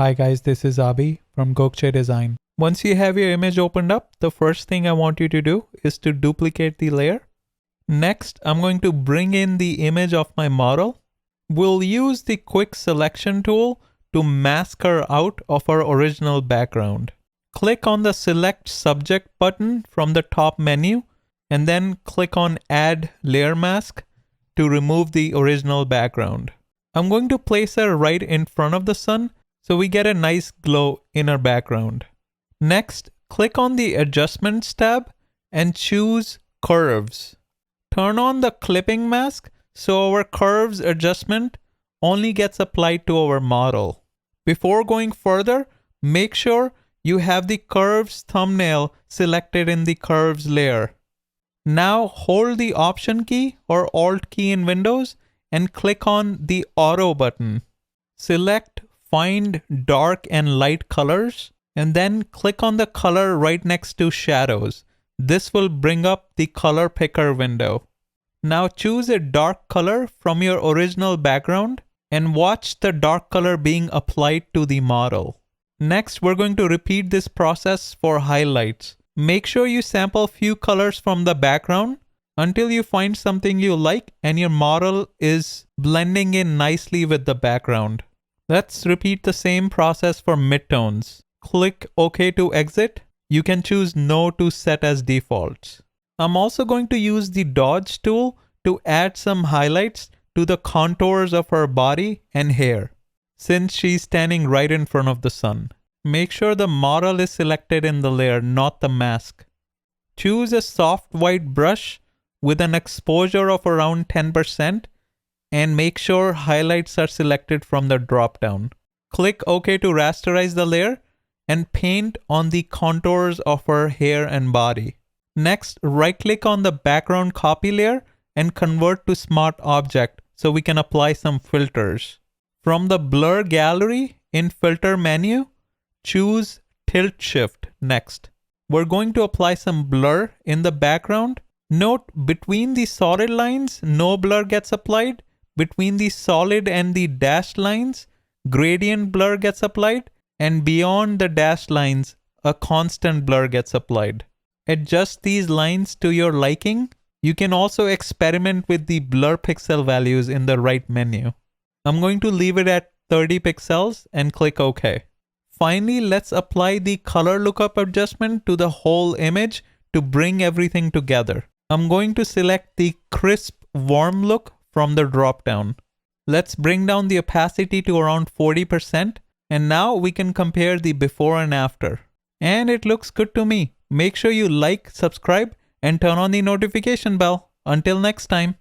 Hi guys, this is Abi from Gokche Design. Once you have your image opened up, the first thing I want you to do is to duplicate the layer. Next, I'm going to bring in the image of my model. We'll use the quick selection tool to mask her out of our original background. Click on the Select Subject button from the top menu and then click on Add Layer Mask to remove the original background. I'm going to place her right in front of the sun so we get a nice glow in our background. Next, click on the Adjustments tab and choose Curves. Turn on the clipping mask so our curves adjustment only gets applied to our model. Before going further, make sure you have the curves thumbnail selected in the curves layer. Now hold the Option key or Alt key in Windows and click on the Auto button. Select Find Dark and Light Colors and then click on the color right next to Shadows. This will bring up the color picker window. Now choose a dark color from your original background and watch the dark color being applied to the model. Next, we're going to repeat this process for highlights. Make sure you sample few colors from the background until you find something you like and your model is blending in nicely with the background. Let's repeat the same process for midtones. Click OK to exit. You can choose No to set as defaults. I'm also going to use the Dodge tool to add some highlights to the contours of her body and hair, since she's standing right in front of the sun. Make sure the model is selected in the layer, not the mask. Choose a soft white brush with an exposure of around 10% and make sure highlights are selected from the drop-down. Click OK to rasterize the layer and paint on the contours of her hair and body. Next, right-click on the background copy layer and convert to Smart Object so we can apply some filters. From the Blur Gallery in Filter menu, choose Tilt Shift next. We're going to apply some blur in the background. Note, between the solid lines, no blur gets applied. Between the solid and the dashed lines, gradient blur gets applied. And beyond the dashed lines, a constant blur gets applied. Adjust these lines to your liking. You can also experiment with the blur pixel values in the right menu. I'm going to leave it at 30 pixels and click OK. Finally, let's apply the color lookup adjustment to the whole image to bring everything together. I'm going to select the crisp, warm look from the drop-down. Let's bring down the opacity to around 40%. And now we can compare the before and after. And it looks good to me. Make sure you like, subscribe, and turn on the notification bell. Until next time.